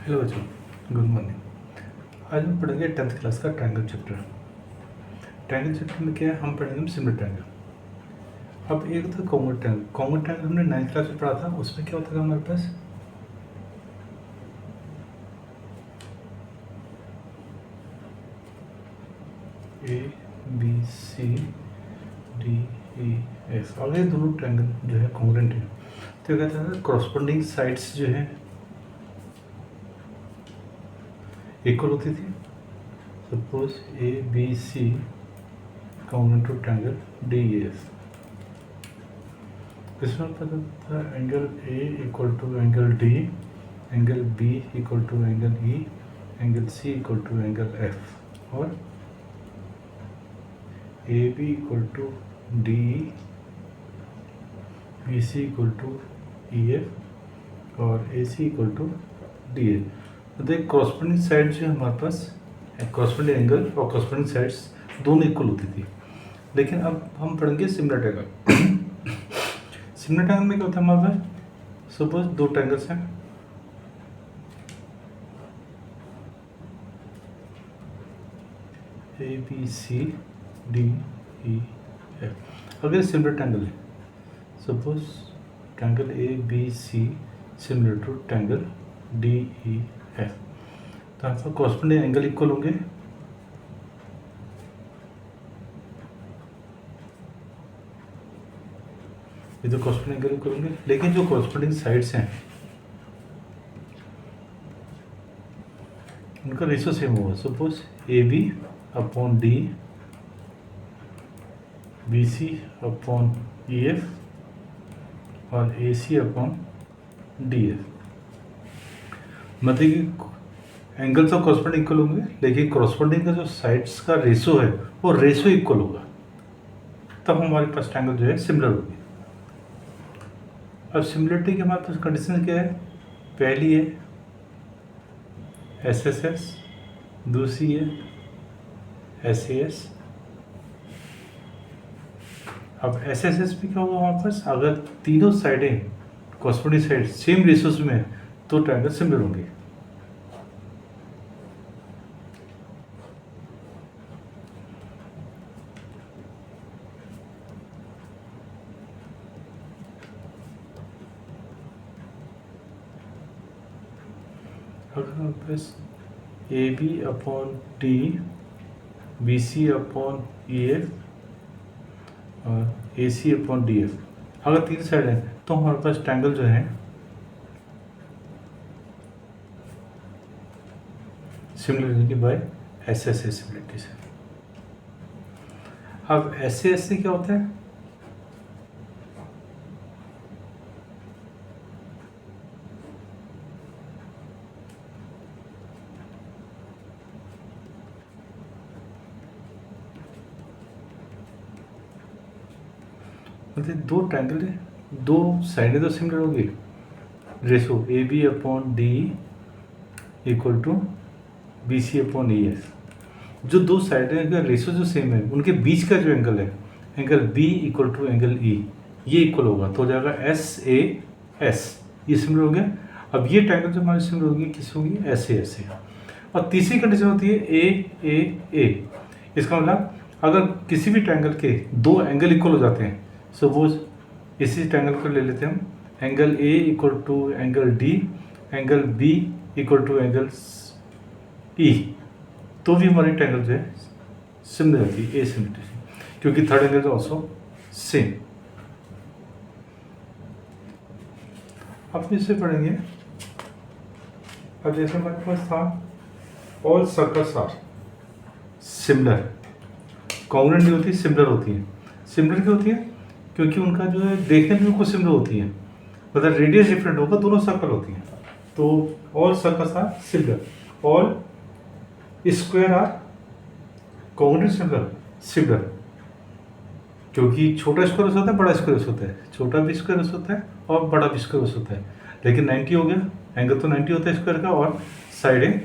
Hello बच्चों, good morning. आज हम पढ़ेंगे 10th क्लास का ट्रायंगल चैप्टर। ट्रायंगल चैप्टर में क्या है, हम पढ़ेंगे सिमिलर ट्रायंगल। अब एक था कॉन्ग्रुएंट ट्रायंगल। कॉन्ग्रुएंट ट्रायंगल हमने 9th क्लास में पढ़ा था। उसमें क्या होता था हमारे पास, A B C D E F. अब ये दोनों ट्रायंगल जो है कॉन्ग्रुएंट है, तो क्या कहता है कॉरस्पॉन्डिंग साइड्स जो है इक्वल होती थी। Suppose A B C congruent to triangle D E F. इसमें पता था angle A equal to angle D, angle B equal to angle E, angle C equal to angle F, और A B equal to D, B C equal to E F, और A C equal to D A. मतलब corresponding side जो है हमारे पास, corresponding angle और corresponding sides दोनों equal होती थी। लेकिन अब हम पढ़ेंगे सिमिलर ट्रायंगल। सिमिलर ट्रायंगल में क्या होता है हमारे पास, सपोज दो ट्रायंगल्स हैं, A B C D E F. अगर सिमिलर ट्रायंगल है, suppose triangle A B C similar to triangle D E F, तो आपका कॉरस्पॉन्डिंग एंगल इक्वल होंगे। ये तो कॉरस्पॉन्डिंग एंगल इक्वल होंगे, लेकिन जो कॉरस्पॉन्डिंग साइड्स हैं उनका रेशियो सेम होगा। Suppose A B upon D, B C upon E F, और A C upon D F. मतलब कि एंगल्स ऑफ कॉरस्पॉन्डिंग इक्वल होंगे, लेकिन कॉरस्पॉन्डिंग का जो साइड्स का रेशियो है वो रेशियो इक्वल होगा, तब हमारे पास ट्रायंगल जो है सिमिलर होगी। अब सिमिलरिटी के हमारे पास कंडीशन क्या है, पहली है एस एस एस, दूसरी है एस ए एस। अब एस एस एस में क्या होगा हमारे पास, अगर तीनों साइडें कॉरस्पॉन्डिंग साइड सेम रेशियोज में है तो ट्रायंगल सिमिलर होंगे। अगर हमारे पास A B upon D, B C upon E F, और A C upon D F, अगर तीन साइड हैं तो हमारे पास ट्रायंगल जो है similarity by S S S similarity से। अब एस एस से क्या होता है, मतलब दो ट्रायंगल है, दो साइडें तो सिमिलर होगी। Ratio A B upon D equal to B C upon E S. जो दो साइडें का रेशो जो सेम है, उनके बीच का जो एंगल है, angle B equal to angle E, ये इक्वल होगा, तो हो जाएगा एस ए एस, ये सिमिलर हो गया। अब ये ट्रायंगल जो हमारी सिमिलर होगी किस होगी, एस ए एस से। और तीसरी कंडीशन होती है ए। इसका मतलब अगर किसी भी ट्रायंगल के दो एंगल इक्वल हो जाते हैं, सपोज इसी ट्रायंगल को ले लेते हैं हम, angle A equal to angle D, angle B equal to angle E, तो भी हमारी ट्रायंगल जो है सिमिलर रहती है, ए सिमिलरिटी, क्योंकि third angle is also same. अब इससे पढ़ेंगे। अब जैसे हमारे पास था all circles are similar, congruent नहीं होती, सिमिलर होती है। सिमिलर क्यों होती है, क्योंकि उनका जो है देखने में कुछ सिमिलर होती है, मतलब रेडियस डिफरेंट होगा, दोनों सर्कल होती हैं। तो all circles are similar, all square are congruent similar, क्योंकि छोटा स्क्वायर होता है, बड़ा स्क्वायर होता है, छोटा भी स्क्वायर होता है और बड़ा भी स्क्वायर होता है। लेकिन 90 हो गया, एंगल तो 90 होता है स्क्वायर का, और साइडें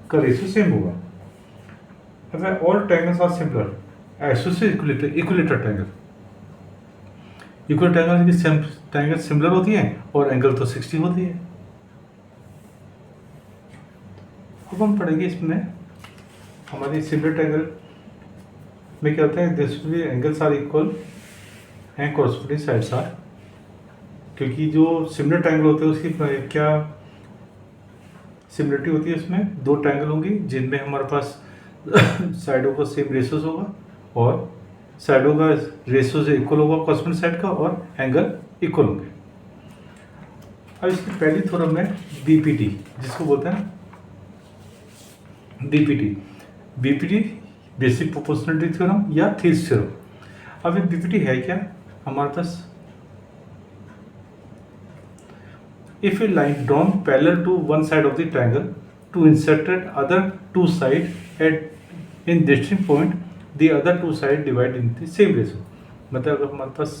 का रेशियो सेम होगा। अब all triangles are similar, associated equilateral triangle, equal triangle की ट्रायंगल सिमिलर होती है और एंगल तो 60 होती है। अब हम पढ़ेंगे इसमें हमारी सिमिलर ट्रायंगल में क्या होता है, this angles are equal and corresponding sides are, क्योंकि जो सिमिलर ट्रायंगल होते हैं उसकी क्या सिमिलरिटी होती है, इसमें दो ट्रायंगल होंगे जिनमें हमारे पास साइडों का सेम रेशियोज होगा और साइडों का रेशियो से इक्वल होगा कॉरस्पॉन्डिंग साइड का और एंगल इक्वल होंगे। अब इसकी पहली थ्योरम है बीपीटी, जिसको बोलते हैं बीपीटी बेसिक प्रोपोर्शनलिटी थ्योरम या थील्स थ्योरम। अब ये बीपीटी है क्या, हमारे पास if a line drawn parallel to one side of the triangle to intersect other two sides at in distinct point, the other two sides divide in the same ratio। मतलब अगर हमारे पास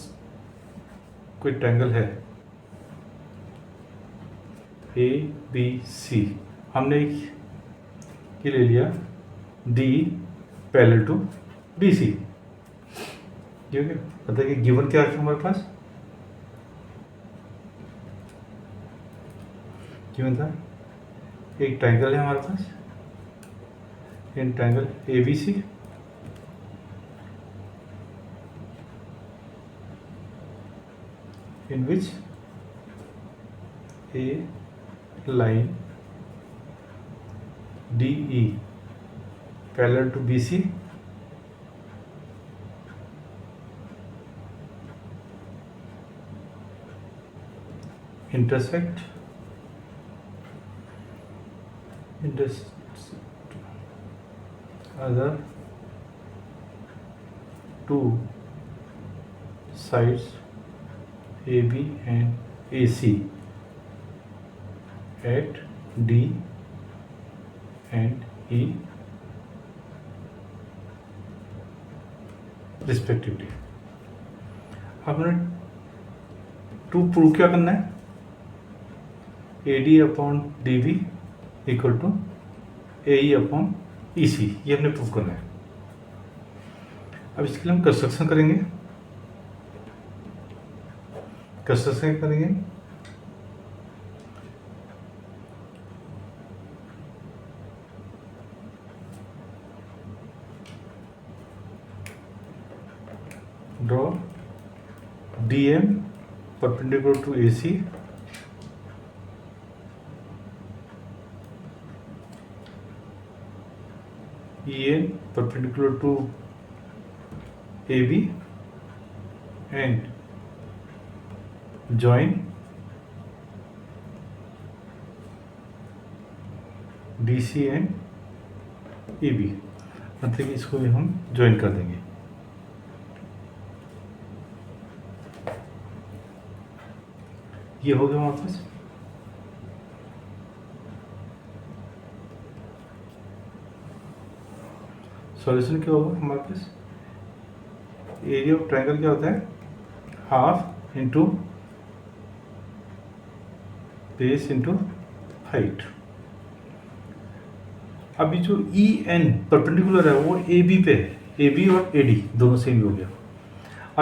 कोई triangle है ए B सी, हमने ये ले लिया D parallel to B C, ठीक है। मतलब कि गिवन क्या है हमारे पास, गिवन था एक ट्रायंगल है हमारे पास, in triangle A B C, in which a line DE parallel to BC intersect other two sides AB and AC at D and E respectively। हमने टू प्रूव क्या करना है, AD upon DB equal to AE upon EC, ये हमने prove करना है। अब इसके लिए हम कंस्ट्रक्शन करेंगे, कंस्ट्रक्शन करेंगे। Draw DM perpendicular to AC, EN perpendicular to AB and join DC and EB, मतलब कि इसको भी हम ज्वाइन कर देंगे। ये हो गया हमारे पास। सॉल्यूशन क्या होगा हमारे पास, एरिया ऑफ ट्रायंगल क्या होता है, half into base into height. अभी जो ई एन परपेंडिकुलर है वो ए बी पे है, ए बी और ए डी दोनों सेम हो गया।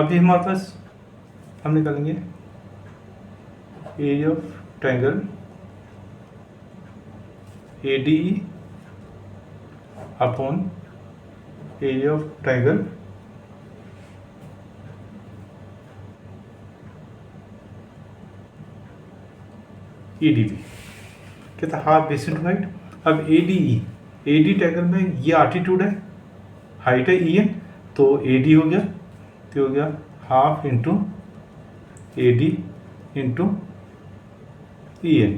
अभी हमारे पास हम निकालेंगे area of triangle A D upon area of triangle E D B, कहता हाफ बेस इंटू हाइट। अब ए डी ट्रायंगल में ये आल्टीट्यूड है, हाइट है ई एन, तो ए डी हो गया, तो हो गया half into A D into E N.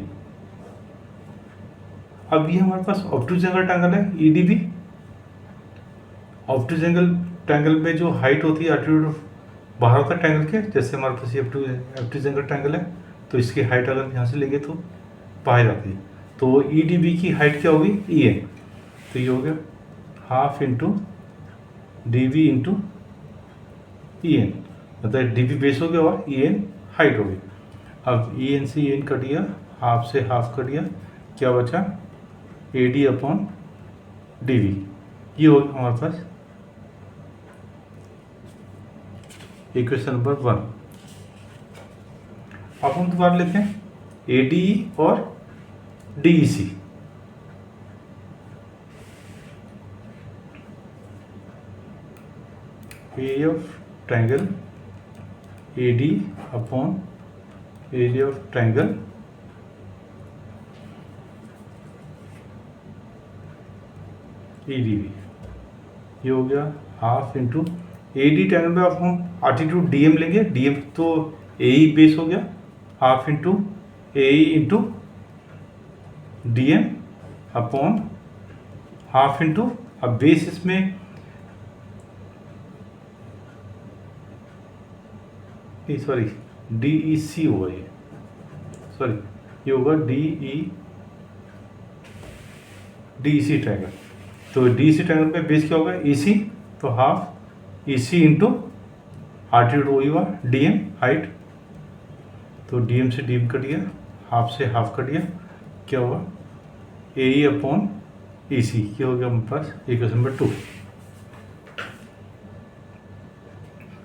अब ये हमारे पास ऑब्टूज एंगल ट्रायंगल है E D B. Obtuse angle triangle में जो हाइट होती है आल्टीट्यूड बाहर होता है ट्रायंगल के, जैसे हमारे पास ये ऑब्टूज एंगल ट्रायंगल है तो इसकी हाइट अगर यहाँ से लेंगे तो बाहर आती है, तो ई डी बी की हाइट क्या होगी ई एन, तो ये हो गया half into D B into E N, मतलब डी बी बेस हो गया और ई एन हाइट हो गई। अब ई एन से ई एन कट गया, हाफ से हाफ कट गया, क्या बचा A D upon D V, ये हो गया हमारे पास इक्वेशन नंबर 1। अब हम दोबारा लेते हैं ए डी ई और D E C, area of triangle AD upon area of triangle EDB। ये हो गया हाफ इंटू AD ट्रायंगल में अब हम आर्टिट्यूड DM लेंगे, DM तो AE बेस हो गया, half into AE into DM upon half into, अब बेस इसमें सॉरी DEC होगा, ये सॉरी ये होगा DEC ट्रायंगल। तो DEC ट्रायंगल पे बेस क्या होगा EC, तो हाफ EC इंटू आर्टिट्यूड वही हुआ DM हाइट, तो DM से DM कट गया, हाफ से हाफ कट गया, क्या हुआ AE अपॉन EC, ये हो गया हमारे पास इक्वेशन नंबर 2।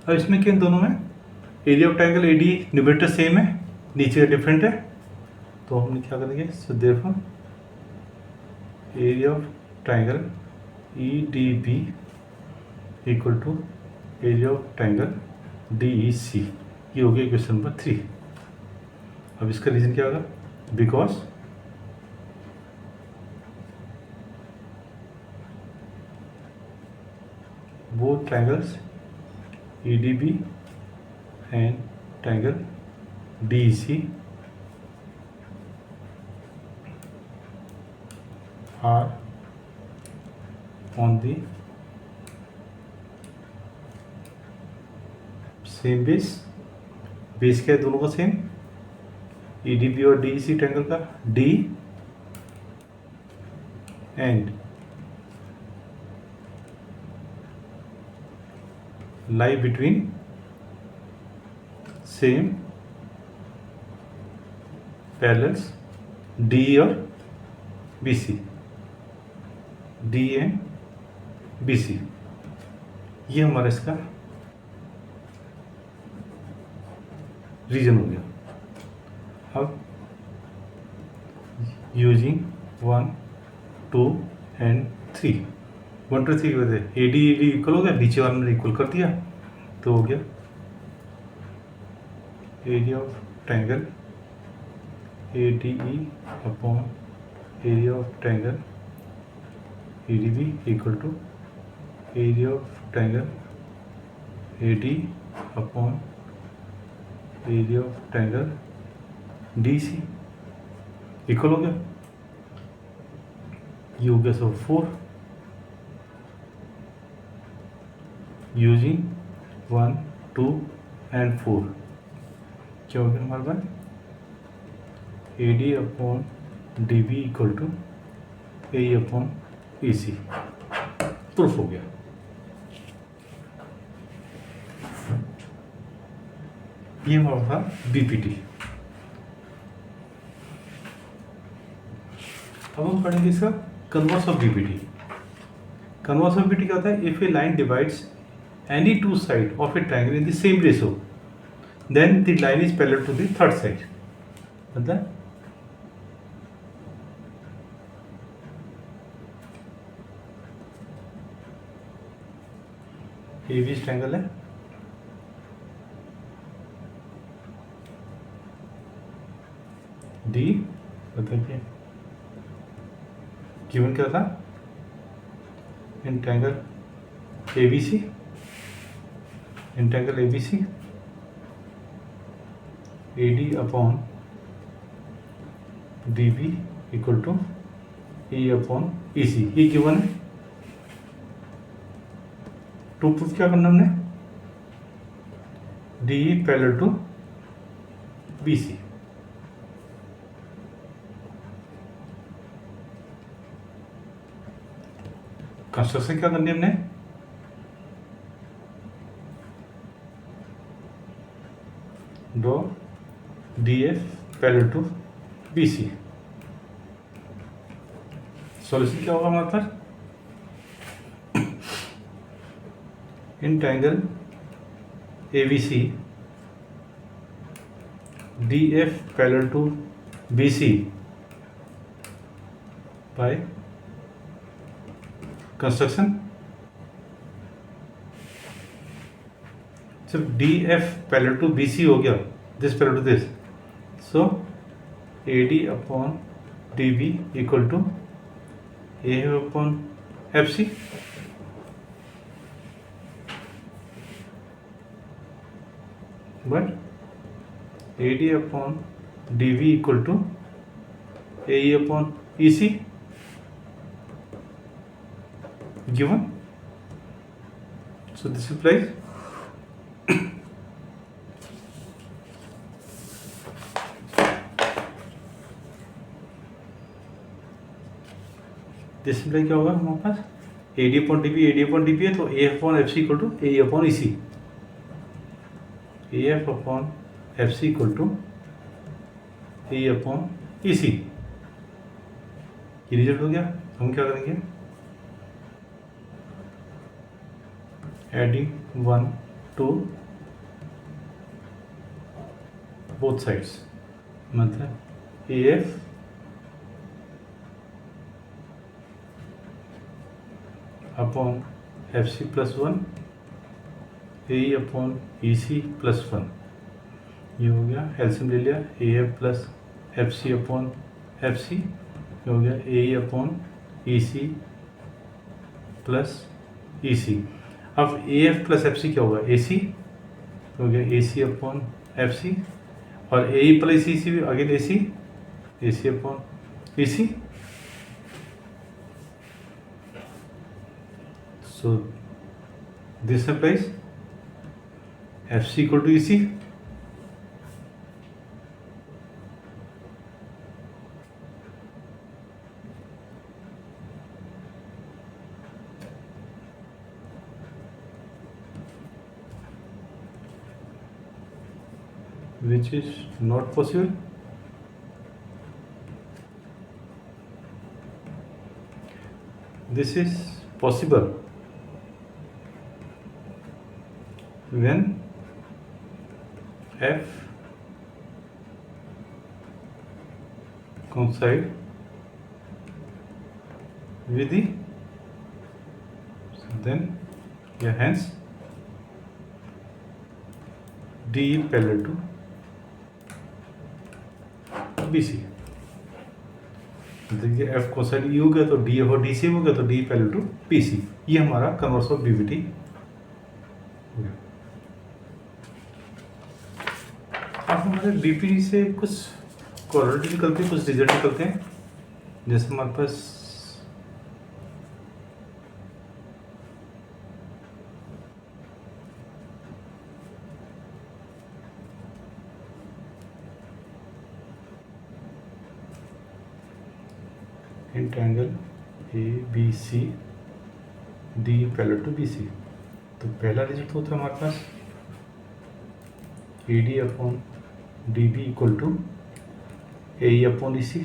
अब इसमें क्या इन दोनों में area of triangle AD numerator same है, नीचे डिफरेंट है, तो हम क्या करेंगे, so therefore area of triangle EDB equal to area of triangle DEC, ये हो गया इक्वेशन नंबर 3। अब इसका रीजन क्या होगा, because both triangles EDB and triangle DEC are on the same base। Base क्या है दोनों का सेम, EDB और DEC ट्रायंगल का D and lie between same parallels DE और BC, D एंड BC, ये हमारा इसका रीजन हो गया। अब यूजिंग 1 2 एंड 3, 1 2 3 की वजह से AD इक्वल हो गया, नीचे वाले ने इक्वल कर दिया, तो हो गया area of triangle ADE upon area of triangle EDB equal to area of triangle AD upon area of triangle DC, equal हो गया, ये हो गया सो 4 यूजिंग 1 2 एंड 4, क्या हो गया हमारे पास AD upon DB equal to AE upon EC, proof हो गया। ये हमारा था BPT। अब हम पढ़ेंगे इसका converse of BPT। Converse of BPT क्या होता है, if A line divides any two side of a triangle in the same ratio, then the line is parallel to the third side। मतलब ये भी ट्रायंगल है, D बताइए given क्या था, in triangle ABC, in triangle ABC AD upon DB equal to E upon EC, ये given है। To proof क्या करना हमने, DE parallel to BC, construction क्या करनी हमने, draw DF parallel to BC। Solution क्या होगा हमारे पास, in triangle ABC DF parallel to BC by construction जब D F parallel to B C हो गया, this parallel to this, so A D upon D B equal to A upon F C. But A D upon D V equal to A upon E C given. So this implies this imply क्या होगा हमारे पास, A D upon D B है, तो A upon F C equal to A upon E C, A F upon F C equal to A upon E C. ये result हो गया। हम क्या करेंगे, एडिंग 1 to both sides, मतलब A F upon F C plus 1 A upon E C plus 1, ये हो गया। एलसीएम ले लिया, A F plus F C upon F C, ये हो गया ए upon E C plus E C. अब A F plus F C क्या होगा, ए सी हो गया, ए सी अपॉन एफ सी, और ए ई प्लस ई सी भी again A C upon E C. So this implies FC equal to EC. Which is not possible. This is possible when F coincide with the, then yeah, hence D parallel to BC। देखिए F Kocide E हो गया तो D और DC हो गया तो D parallel to BC। ये हमारा कन्वर्स ऑफ BVT हो गया। अब हमारे बीपीटी से कुछ कोरिलेट निकलते हैं, कुछ रिजल्ट निकलते हैं। जैसे हमारे पास in triangle A B C D parallel to B C, तो पहला रिजल्ट होता है हमारे पास A D upon D B equal to A upon E C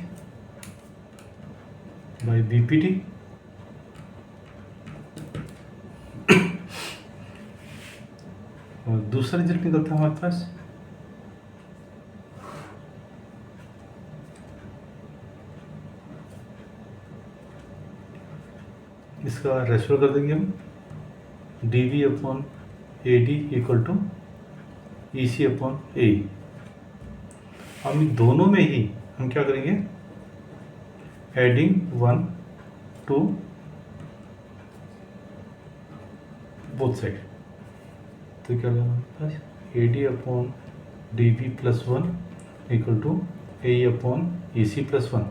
by B P T. और दूसरा रिजल्ट निकलता है हमारे पास इसका रेशियो कर देंगे हम, D V upon A D equal to E C upon A. हम इन दोनों में ही हम क्या करेंगे, एडिंग 1 to बोथ साइड, तो क्या होगा A D upon D B plus 1 equal to A upon E C plus 1,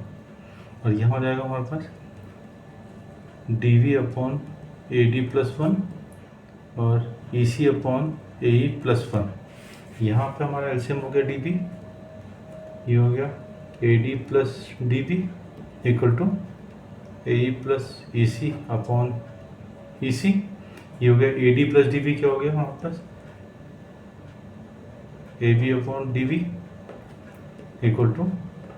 और यहाँ हो जाएगा हमारे पास D V upon A D plus 1 और ई C upon A E plus 1। यहाँ पे हमारा एलसीएम हो गया डी बी, ये हो गया A D plus D B equal to A E plus E C upon E C. ये हो गया A D plus D B, क्या हो गया हमारे पास A B upon D B equal to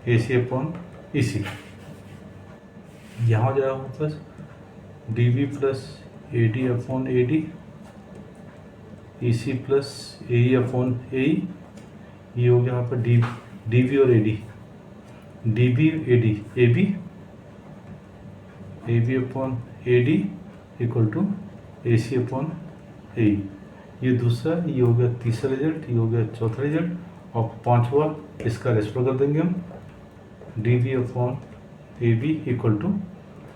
A C upon E C. यहाँ हो जाएगा हमारे पास D B plus A D upon A D, E C plus A E upon A E. ये हो गया यहाँ पर डी बी और A D, D B A D, A B upon A D equal to A C upon A E. ये दूसरा, ये हो गया तीसरा रिजल्ट, ये हो गया चौथा रिजल्ट, और पांचवा इसका रेस्पो कर देंगे हम, D V upon A B equal to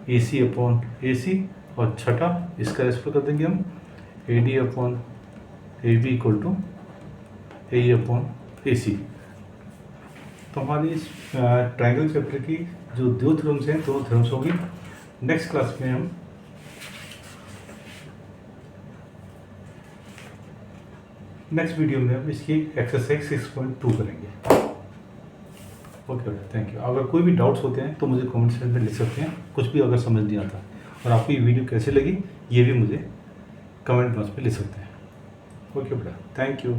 A C upon A C, और छठा इसका रेस्पो कर देंगे हम, A D upon A B equal to A upon A C. तो हमारी इस ट्रायंगल चैप्टर की जो दो थ्योरम्स हैं, दो थ्योरम्स होगी। नेक्स्ट क्लास में हम नेक्स्ट वीडियो में हम इसकी एक्सरसाइज 6.2 करेंगे। Okay, thank you. अगर कोई भी डाउट्स होते हैं तो मुझे कमेंट सेक्शन में लिख सकते हैं, कुछ भी अगर समझ नहीं आता, और आपको ये वीडियो कैसे लगी ये भी मुझे कमेंट बॉक्स में लिख सकते हैं। ओके बेटा, थैंक यू।